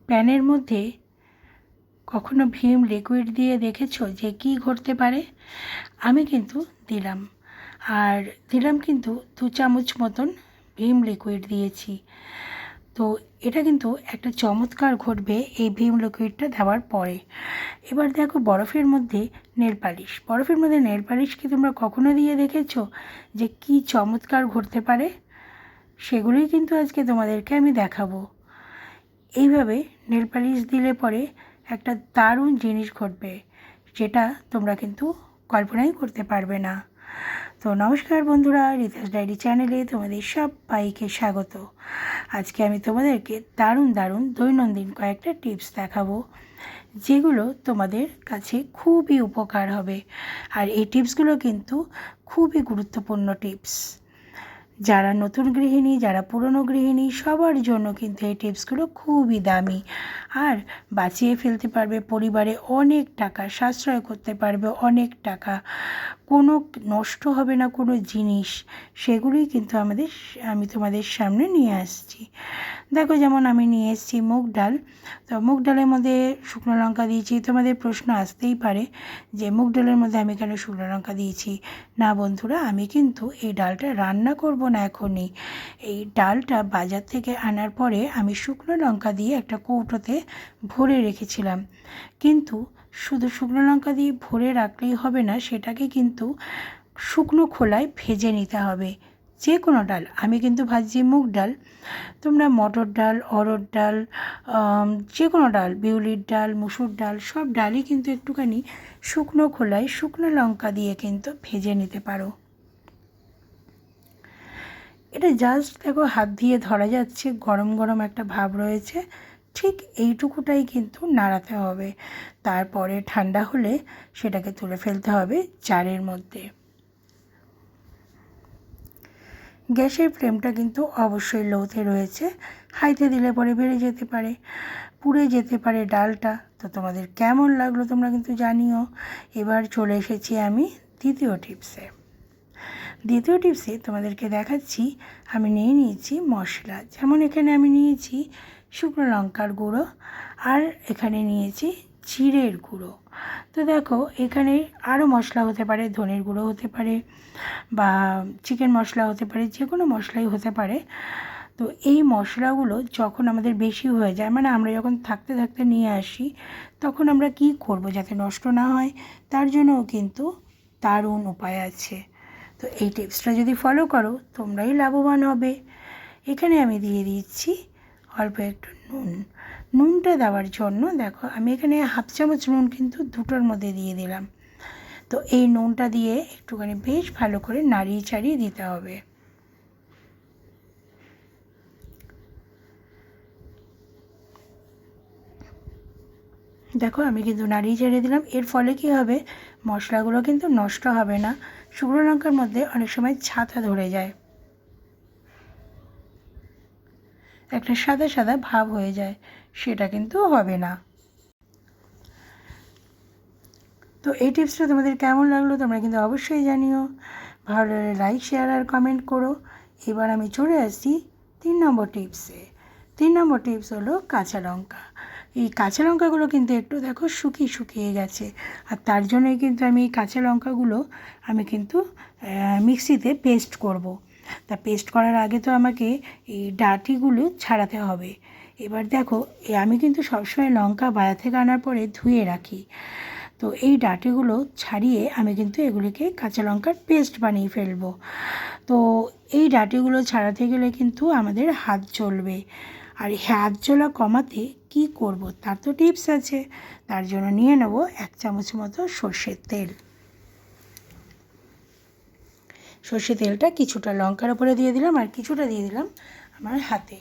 প্যানের মধ্যে কখনো ভীম লিকুইড দিয়ে দেখেছো যে কী ঘটতে পারে? আমি কিন্তু দিলাম, আর দিলাম কিন্তু 2 চামচ মতন ভীম লিকুইড দিয়েছি। তো এটা কিন্তু একটা চমৎকার ঘটবে এই ভীম লিকুইডটা দেওয়ার পরে। এবার দেখো বরফের মধ্যে নেল পালিশ, বরফের মধ্যে নেল পালিশ কি তোমরা কখনো দিয়ে দেখেছো যে কী চমৎকার ঘটতে পারে? সেগুলোই কিন্তু আজকে তোমাদেরকে আমি দেখাবো। এইভাবে নেল পালিশ দিলে পরে একটা দারুণ জিনিস ঘটবে, যেটা তোমরা কিন্তু কল্পনাই করতে পারবে না। তো নমস্কার বন্ধুরা, রিতাস ডায়েরি চ্যানেলে তোমাদের সবাইকে স্বাগত। আজকে আমি তোমাদেরকে দারুণ দারুণ দৈনন্দিন কয়েকটা টিপস দেখাবো, যেগুলো তোমাদের কাছে খুবই উপকার হবে। আর এই টিপসগুলো কিন্তু খুবই গুরুত্বপূর্ণ টিপস। যারা নতুন গৃহিণী, যারা পুরনো গৃহিণী, সবার জন্য কিন্তু এই টিপসগুলো খুবই দামি। আর বাঁচিয়ে ফেলতে পারবে পরিবারে অনেক টাকা, সাশ্রয় করতে পারবে অনেক টাকা, কোনো নষ্ট হবে না কোনো জিনিস। সেগুলোই কিন্তু আমি তোমাদের সামনে নিয়ে আসছি। দেখো, যেমন আমি নিয়ে এসেছি মুগ ডাল। তো মুগ ডালের মধ্যে শুকনো লঙ্কা দিয়েছি। তোমাদের প্রশ্ন আসতেই পারে যে মুগ ডালের মধ্যে আমি কেন শুকনো লঙ্কা দিয়েছি। না বন্ধুরা, আমি কিন্তু এই ডালটা রান্না করব না এখনই। এই ডালটা বাজার থেকে আনার পরে আমি শুকনো লঙ্কা দিয়ে একটা কৌটোতে ভরে রেখেছিলাম। কিন্তু শুধু শুকনো লঙ্কা দিয়ে ভরে রাখলেই হবে না, সেটাকে কিন্তু শুকনো খোলায় ভেজে নিতে হবে। যে কোনো ডাল, আমি কিন্তু ভাজছি মুগ ডাল। তোমরা মটর ডাল, অড়হর ডাল, যে কোনো ডাল, বিউলির ডাল, মুসুর ডাল, সব ডালই কিন্তু একটুখানি শুকনো খোলায় শুকনো লঙ্কা দিয়ে কিন্তু ভেজে নিতে পারো। এটা জাস্ট দেখো হাত দিয়ে ধরা যাচ্ছে, গরম গরম একটা ভাব রয়েছে, ঠিক এইটুকুটাই কিন্তু নাড়াতে হবে। তারপরে ঠান্ডা হলে সেটাকে তুলে ফেলতে হবে জারের মধ্যে। গ্যাসের ফ্লেমটা কিন্তু অবশ্যই লোতে রয়েছে, হাইতে দিলে পরে বেড়ে যেতে পারে, পুড়ে যেতে পারে ডালটা। তো তোমাদের কেমন লাগলো তোমরা কিন্তু জানিও। এবার চলে এসেছি আমি দ্বিতীয় টিপসে। দ্বিতীয় টিপসে তোমাদেরকে দেখাচ্ছি আমি নিয়ে নিয়েছি মশলা। যেমন এখানে আমি নিয়েছি শুকনো লঙ্কার গুঁড়ো, আর এখানে নিয়েছি জিরের গুঁড়ো। তো দেখো, এখানে আরও মশলা হতে পারে, ধনের গুঁড়ো হতে পারে বা চিকেন মশলা হতে পারে, যে কোনো মশলাই হতে পারে। তো এই মশলাগুলো যখন আমাদের বেশি হয়ে যায়, মানে আমরা যখন থাকতে থাকতে নিয়ে আসি, তখন আমরা কি করব যাতে নষ্ট না হয়, তার জন্যও কিন্তু দারুণ উপায় আছে। তো এই টিপসটা যদি ফলো করো তোমরাই লাভবান হবে। এখানে আমি দিয়ে দিচ্ছি অল্প একটু নুন। নুনটা দেওয়ার জন্য দেখো, আমি এখানে 1/2 চামচ নুন কিন্তু দুটোর মধ্যে দিয়ে দিলাম। তো এই নুনটা দিয়ে একটুখানি বেশ ভালো করে নাড়িয়ে চাড়িয়ে দিতে হবে। দেখো, আমি কিন্তু নাড়িয়ে চাড়িয়ে দিলাম। এর ফলে কি হবে, মশলাগুলো কিন্তু নষ্ট হবে না। শুকনো লঙ্কার মধ্যে অনেক সময় ছাতা ধরে যায়, একটা সাদা সাদা ভাব হয়ে যায়, সেটা কিন্তু হবে না। তো এই টিপসটা তোমাদের কেমন লাগলো তোমরা কিন্তু অবশ্যই জানিও। ভালো লাগলে লাইক, শেয়ার আর কমেন্ট করো। এবার আমি চলে আসছি 3 নম্বর টিপসে। 3 নম্বর টিপস হলো কাঁচা লঙ্কা। এই কাঁচা লঙ্কাগুলো কিন্তু একটু দেখো শুকিয়ে গেছে, আর তার জন্যই কিন্তু আমি এই কাঁচা লঙ্কাগুলো আমি কিন্তু মিক্সিতে পেস্ট করব। তা পেস্ট করার আগে তো আমাকে এই ডাঁটিগুলো ছাড়াতে হবে। এবার দেখো, আমি কিন্তু সবসময় লঙ্কা বাজার থেকে আনার পরে ধুয়ে রাখি। তো এই ডাঁটিগুলো ছাড়িয়ে আমি কিন্তু এগুলিকে কাঁচা লঙ্কার পেস্ট বানিয়ে ফেলবো। তো এই ডাঁটিগুলো ছাড়াতে গেলে কিন্তু আমাদের হাত জ্বলবে, আর হাত জ্বলা কমাতে কি করব তার তো টিপস আছে। তার জন্য নিয়ে নেব 1 চামচ মতো সর্ষের তেল। সর্ষের তেলটা কিছুটা লঙ্কার উপরে দিয়ে দিলাম, আর কিছুটা দিয়ে দিলাম আমার হাতে।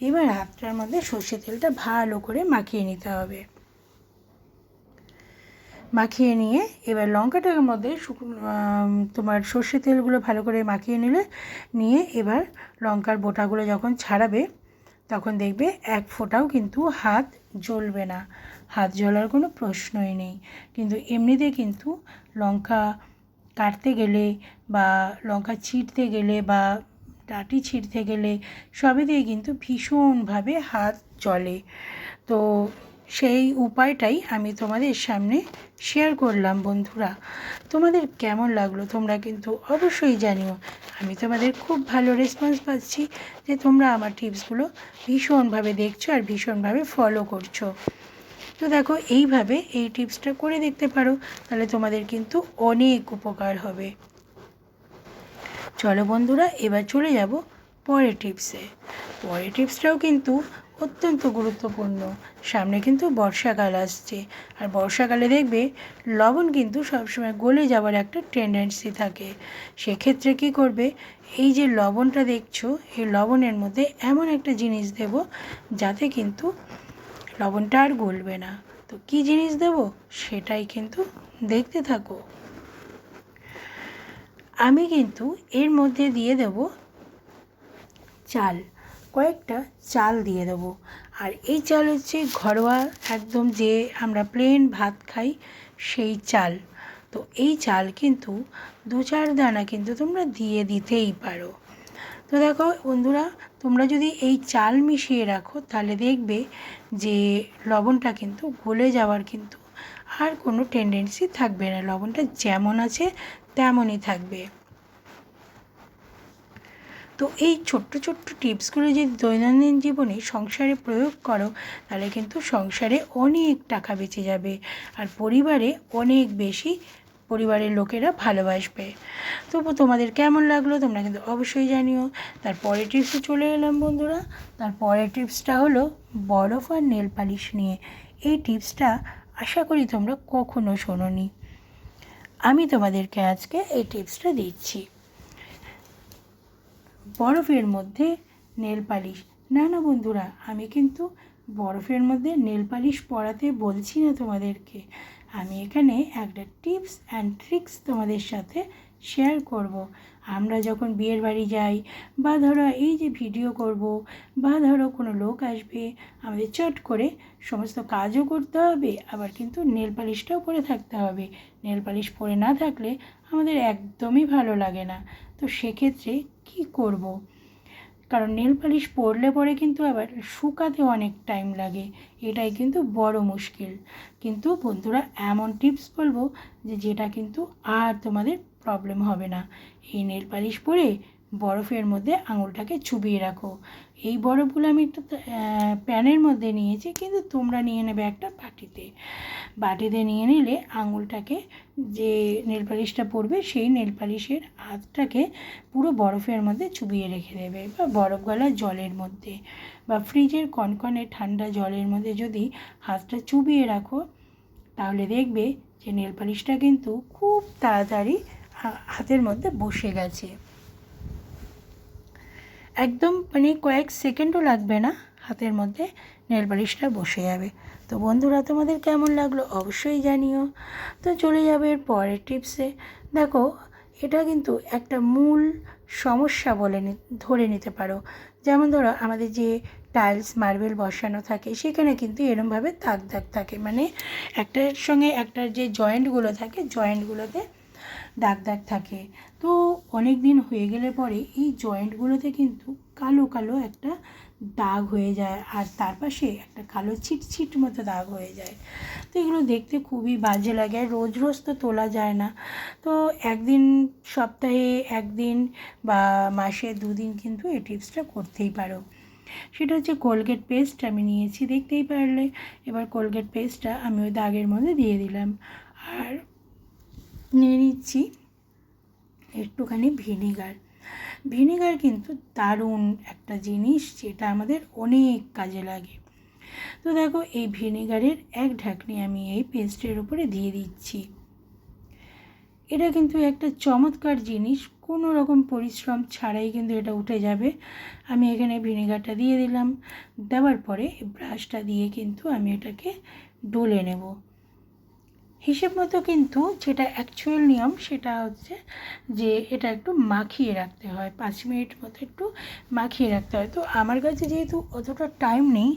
এবার হাতটার মধ্যে সর্ষের তেলটা ভালো করে মাখিয়ে নিতে হবে। মাখিয়ে নিয়ে এবার লঙ্কাটার মধ্যে তোমার সর্ষের তেলগুলো ভালো করে মাখিয়ে নিয়ে এবার লঙ্কার বোটাগুলো যখন ছাড়াবে, তখন দেখবে এক ফোঁটাও কিন্তু হাত জ্বলবে না। হাত জ্বলার কোনো প্রশ্নই নেই। কিন্তু এমনিতে কিন্তু লঙ্কা কাটতে গেলে বা লঙ্কা ছিঁড়তে গেলে বা ডাঁটি ছিঁড়তে গেলে সবেতেই কিন্তু ভীষণভাবে হাত জলে। তো সেই উপায়টাই আমি তোমাদের সামনে শেয়ার করলাম বন্ধুরা। তোমাদের কেমন লাগলো তোমরা কিন্তু অবশ্যই জানিও। আমি তোমাদের খুব ভালো রেসপন্স পাচ্ছি যে তোমরা আমার টিপসগুলো ভীষণভাবে দেখছো আর ভীষণভাবে ফলো করছো। তো দেখো, এইভাবে এই টিপসটা করে দেখতে পারো, তাহলে তোমাদের কিন্তু অনেক উপকার হবে। চলো বন্ধুরা, এবার চলে যাব পরের টিপসে। পরের টিপসটাও কিন্তু অত্যন্ত গুরুত্বপূর্ণ। সামনে কিন্তু বর্ষাকাল আসছে, আর বর্ষাকালে দেখবে লবণ কিন্তু সবসময় গলে যাওয়ার একটা টেন্ডেন্সি থাকে। সেক্ষেত্রে কী করবে, এই যে লবণটা দেখছো, এই লবণের মধ্যে এমন একটা জিনিস দেব যাতে কিন্তু লবণটা আর গলবে না। তো কী জিনিস দেব সেটাই কিন্তু দেখতে থাকো। আমি কিন্তু এর মধ্যে দিয়ে দেব চাল, কয়েকটা চাল দিয়ে দেবো। আর এই চাল হচ্ছে ঘরোয়া একদম, যে আমরা প্লেন ভাত খাই সেই চাল। তো এই চাল কিন্তু 2-4 দানা কিন্তু তোমরা দিয়ে দিতেই পারো। তো দেখো বন্ধুরা, তোমরা যদি এই চাল মিশিয়ে রাখো তাহলে দেখবে যে লবণটা কিন্তু গলে যাওয়ার কিন্তু আর কোনো টেন্ডেন্সি থাকবে না, লবণটা যেমন আছে তেমনই থাকবে। তো এই ছোট্ট ছোট্ট টিপসগুলো যদি দৈনন্দিন জীবনে সংসারে প্রয়োগ করো তাহলে কিন্তু সংসারে অনেক টাকা বেঁচে যাবে, আর পরিবারে অনেক বেশি পরিবারের লোকেরা ভালোবাসবে। তবু তোমাদের কেমন লাগলো তোমরা কিন্তু অবশ্যই জানিও। তারপরের টিপসে চলে এলাম বন্ধুরা। তারপরের টিপসটা হলো বরফ আর নেল পালিশ নিয়ে। এই টিপসটা আশা করি তোমরা কখনো শোনোনি। আমি তোমাদেরকে আজকে এই টিপসটা দিচ্ছি। বরফের মধ্যে নেল পালিশ, না না বন্ধুরা, আমি কিন্তু বরফের মধ্যে নেল পালিশ পরাতে বলছি না তোমাদেরকে। আমি এখানে একটা টিপস অ্যান্ড ট্রিক্স তোমাদের সাথে শেয়ার করব। আমরা যখন বিয়ের বাড়ি যাই, বা ধরো এই যে ভিডিও করব, বা ধরো কোনো লোক আসবে, আমাদের চট করে সমস্ত কাজও করতে হবে, আবার কিন্তু নেল পালিশটাও পরে থাকতে হবে। নেল পালিশ পরে না থাকলে আমাদের একদমই ভালো লাগে না। তো সেক্ষেত্রে কী করব, কারণ নেল পালিশ পরলে পরে কিন্তু আবার শুকাতে অনেক টাইম লাগে, এটাই কিন্তু বড় মুশকিল। কিন্তু বন্ধুরা, এমন টিপস বলবো যেটা কিন্তু আর তোমাদের প্রবলেম হবে না। এই নেল পালিশ পরে বরফের মধ্যে আঙুলটাকে চুবিয়ে রাখো। এই বরফগুলো আমি একটা প্যানের মধ্যে নিয়েছি, কিন্তু তোমরা নিয়ে নেবে একটা বাটিতে নিয়ে নিলে আঙুলটাকে, যে নেল পালিশটা পরবে সেই নেল পালিশের হাতটাকে পুরো বরফের মধ্যে চুবিয়ে রেখে দেবে, বা বরফ গলা জলের মধ্যে, বা ফ্রিজের কনকনে ঠান্ডা জলের মধ্যে যদি হাতটা চুবিয়ে রাখো তাহলে দেখবে যে নেল পালিশটা কিন্তু খুব তাড়াতাড়ি হাতের মধ্যে বসে গেছে। একদম মানে কয়েক সেকেন্ডও লাগবে না, হাতের মধ্যে নেল পালিশটা বসে যাবে। তো বন্ধুরা, তোমাদের কেমন লাগলো অবশ্যই জানিও। তো চলে যাবে এর পরের টিপসে। দেখো, এটা কিন্তু একটা মূল সমস্যা বলে ধরে নিতে পারো। যেমন ধরো আমাদের যে টাইলস মার্বেল বসানো থাকে সেখানে কিন্তু এরমভাবে দাগ দাগ থাকে, মানে একটার সঙ্গে একটার যে জয়েন্টগুলো থাকে জয়েন্টগুলোতে দাগ দাগ থাকে। তো অনেক দিন হয়ে গেলে পরে এই জয়েন্টগুলোতে কিন্তু কালো কালো একটা দাগ হয়ে যায়, আর তার পাশে একটা কালো ছিট মতো দাগ হয়ে যায়। তো এগুলো দেখতে খুবই বাজে লাগে, আর রোজ রোজ তো তোলা যায় না। তো একদিন, সপ্তাহে একদিন বা মাসে 2 দিন কিন্তু এই টিপসটা করতেই পারো। সেটা হচ্ছে কোলগেট পেস্ট আমি নিয়েছি, দেখতেই পারলে। এবার কোলগেট পেস্টটা আমি ওই দাগের মধ্যে দিয়ে দিলাম, আর নিয়ে নিচ্ছি একটুখানি ভিনিগার কিন্তু দারুণ একটা জিনিস, যেটা আমাদের অনেক কাজে লাগে। তো দেখো, এই ভিনিগারের 1 ঢাকনি আমি এই পেস্টের উপরে দিয়ে দিচ্ছি। এটা কিন্তু একটা চমৎকার জিনিস, কোনো রকম পরিশ্রম ছাড়াই কিন্তু এটা উঠে যাবে। আমি এখানে ভিনিগারটা দিয়ে দিলাম, দেওয়ার পরে ব্রাশটা দিয়ে কিন্তু আমি এটাকে ডলে নেব হিসেব মতো। কিন্তু যেটা অ্যাকচুয়াল নিয়ম সেটা হচ্ছে যে এটা একটু মাখিয়ে রাখতে হয়, 5 মিনিট মতো একটু মাখিয়ে রাখতে হয়। তো আমার কাছে যেহেতু অতটা টাইম নেই,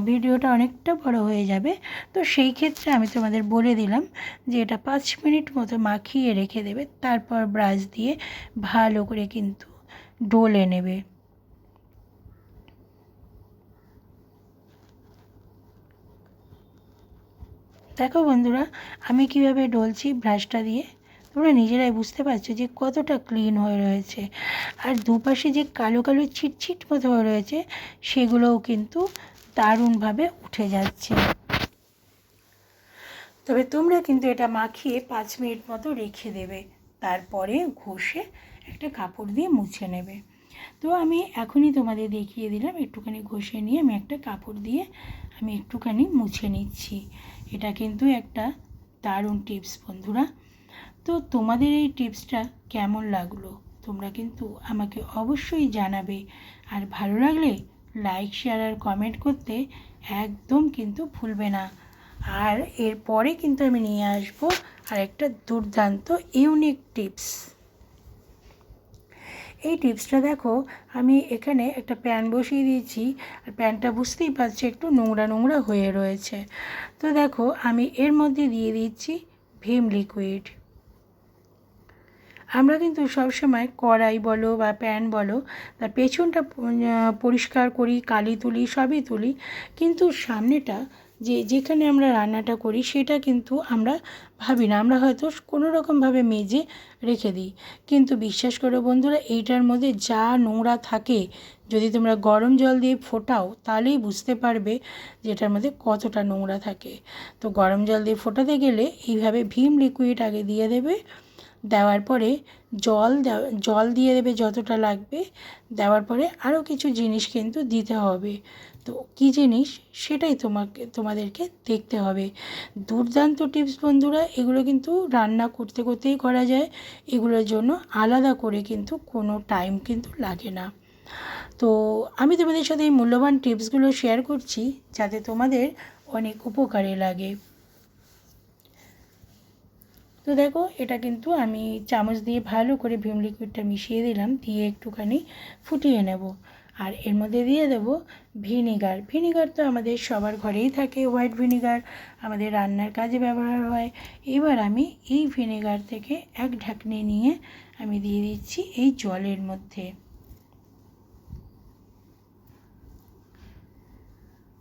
ভিডিওটা অনেকটা বড় হয়ে যাবে, তো সেই ক্ষেত্রে আমি তোমাদের বলে দিলাম যে এটা 5 মিনিট মতো মাখিয়ে রেখে দেবে, তারপর ব্রাশ দিয়ে ভালো করে কিন্তু ডলে নেবে। দেখো বন্ধুরা, আমি কিভাবে ডলছি ব্রাশটা দিয়ে, তোমরা নিজেরাই বুঝতে পারছো যে কতটা ক্লিন হয়ে রয়েছে। আর দুপাশে যে কালো কালো ছিটছিট মতো হয়ে রয়েছে সেগুলোও কিন্তু দারুণভাবে উঠে যাচ্ছে। তবে তোমরা কিন্তু এটা মাখিয়ে 5 মিনিট মতো রেখে দেবে, তারপরে ঘষে একটা কাপড় দিয়ে মুছে নেবে। তো আমি এখনই তোমাদের দেখিয়ে দিলাম, একটুখানি ঘষে নিয়ে আমি একটা কাপড় দিয়ে আমি একটুখানি মুছে নিচ্ছি। এটা কিন্তু একটা দারুণ টিপস বন্ধুরা। তো তোমাদের এই টিপসটা কেমন লাগলো তোমরা কিন্তু আমাকে অবশ্যই জানাবে। আর ভালো লাগলে লাইক, শেয়ার আর কমেন্ট করতে একদম কিন্তু ভুলবে না। আর এরপরে কিন্তু আমি নিয়ে আসবো আর একটা দুর্দান্ত ইউনিক টিপস। এই টিপসটা দেখো, আমি এখানে একটা প্যান বসিয়ে দিয়েছি, আর প্যানটা বুঝতেই পারছি একটু নোংরা নোংরা হয়ে রয়েছে। তো দেখো আমি এর মধ্যে দিয়ে দিচ্ছি ভিম লিকুইড। আমরা কিন্তু সবসময় কড়াই বলো বা প্যান বলো তার পেছনটা পরিষ্কার করি, কালি তুলি, সবই তুলি, কিন্তু সামনেটা যেখানে আমরা রান্নাটা করি সেটা কিন্তু আমরা ভাবি না, আমরা হয়তো কোনো রকমভাবে মেজে রেখে দিই। কিন্তু বিশ্বাস করো বন্ধুরা, এইটার মধ্যে যা নোংরা থাকে যদি তোমরা গরম জল দিয়ে ফোটাও তাহলেই বুঝতে পারবে যে এটার মধ্যে কতটা নোংরা থাকে। তো গরম জল দিয়ে ফোটাতে গেলে এইভাবে ভিম লিকুইড আগে দিয়ে দেবে, দেওয়ার পরে জল দিয়ে দেবে যতটা লাগবে, দেওয়ার পরে আরও কিছু জিনিস কিন্তু দিতে হবে। তো কী জিনিস সেটাই তোমাদেরকে দেখতে হবে। দুর্দান্ত টিপস বন্ধুরা, এগুলো কিন্তু রান্না করতে করতেই করা যায়, এগুলোর জন্য আলাদা করে কিন্তু কোনো টাইম কিন্তু লাগে না। তো আমি তোমাদের সাথে এই মূল্যবান টিপসগুলো শেয়ার করছি যাতে তোমাদের অনেক উপকারে লাগে। তো দেখো এটা কিন্তু আমি চামচ দিয়ে ভালো করে ভিম লিকুইডটা মিশিয়ে দিলাম, দিয়ে একটুখানি ফুটিয়ে নেব। আর এর মধ্যে দিয়ে দেবো ভিনিগার। ভিনিগার তো আমাদের সবার ঘরেই থাকে, হোয়াইট ভিনিগার আমাদের রান্নার কাজে ব্যবহার হয়। এবার আমি এই ভিনিগার থেকে এক ঢাকনি নিয়ে আমি দিয়ে দিচ্ছি এই জলের মধ্যে।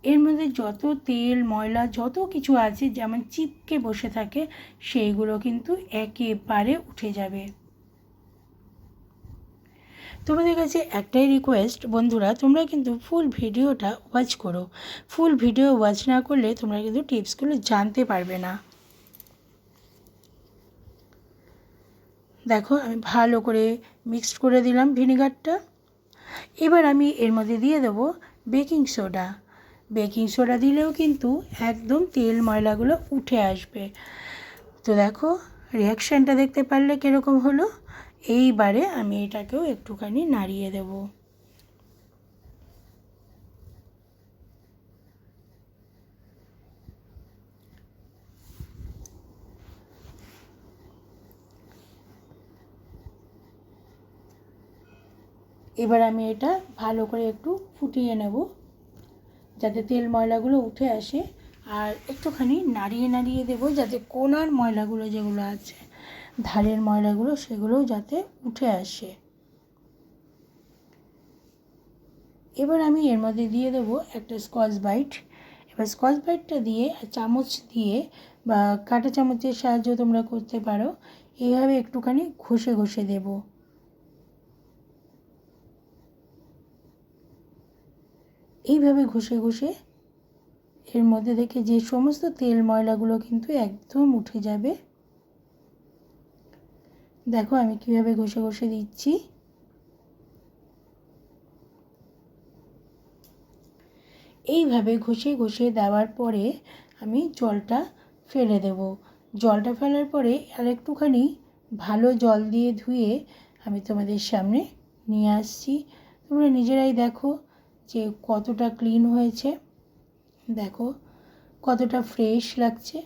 এর মধ্যে যত তেল ময়লা যত কিছু আছে যেমন চিপকে বসে থাকে সেইগুলো কিন্তু একেবারে উঠে যাবে। তোমাদের কাছে একটাই রিকোয়েস্ট বন্ধুরা, তোমরা কিন্তু ফুল ভিডিওটা ওয়াচ করো। ফুল ভিডিও ওয়াচ না করলে তোমরা কিন্তু টিপসগুলো জানতে পারবে না। দেখো আমি ভালো করে মিক্সড করে দিলাম ভিনিগারটা। এবার আমি এর মধ্যে দিয়ে দেবো বেকিং সোডা। বেকিং সোডা দিলেও কিন্তু একদম তেল ময়লাগুলো উঠে আসবে। তো দেখো রিয়াকশানটা দেখতে পারলে কীরকম হলো। এইবারে আমি এটাকেও একটুখানি নাড়িয়ে দেব। এবার আমি এটা ভালো করে একটু ফুটিয়ে নেব যাতে তেল ময়লাগুলো উঠে আসে, আর একটুখানি নাড়িয়ে নাড়িয়ে দেবো যাতে কোনার ময়লাগুলো যেগুলো আছে, ধারের ময়লাগুলো, সেগুলোও যাতে উঠে আসে। এবার আমি এর মধ্যে দিয়ে দেবো একটা স্কচ ব্রাইট। এবার স্কচ ব্রাইটটা দিয়ে চামচ দিয়ে বা কাঁটা চামচের সাহায্যে তোমরা করতে পারো, এইভাবে একটুখানি ঘষে ঘষে দেবো। এইভাবে ঘষে ঘষে এর মধ্যে থেকে যে সমস্ত তেল ময়লাগুলো কিন্তু একদম উঠে যাবে। দেখো আমি কিভাবে ঘষে ঘষে দিচ্ছি। এইভাবে ঘষে ঘষে দেওয়ার পরে আমি জলটা ফেলে দেব। জলটা ফেলার পরে আর একটুখানি ভালো জল দিয়ে ধুয়ে আমি তোমাদের সামনে নিয়ে আসছি। তোমরা নিজেরাই দেখো যে কতটা ক্লিন হয়েছে, দেখো কতটা ফ্রেশ লাগছে।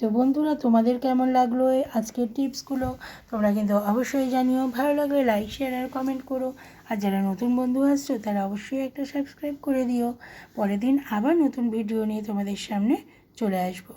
তো বন্ধুরা তোমাদের কেমন লাগলো আজকের টিপসগুলো তোমরা কিন্তু অবশ্যই জানিও। ভালো লাগলে লাইক, শেয়ার আর কমেন্ট করো। আর যারা নতুন বন্ধু আসছো তারা অবশ্যই একটা সাবস্ক্রাইব করে দিও। পরের দিন আবার নতুন ভিডিও নিয়ে তোমাদের সামনে চলে আসবো।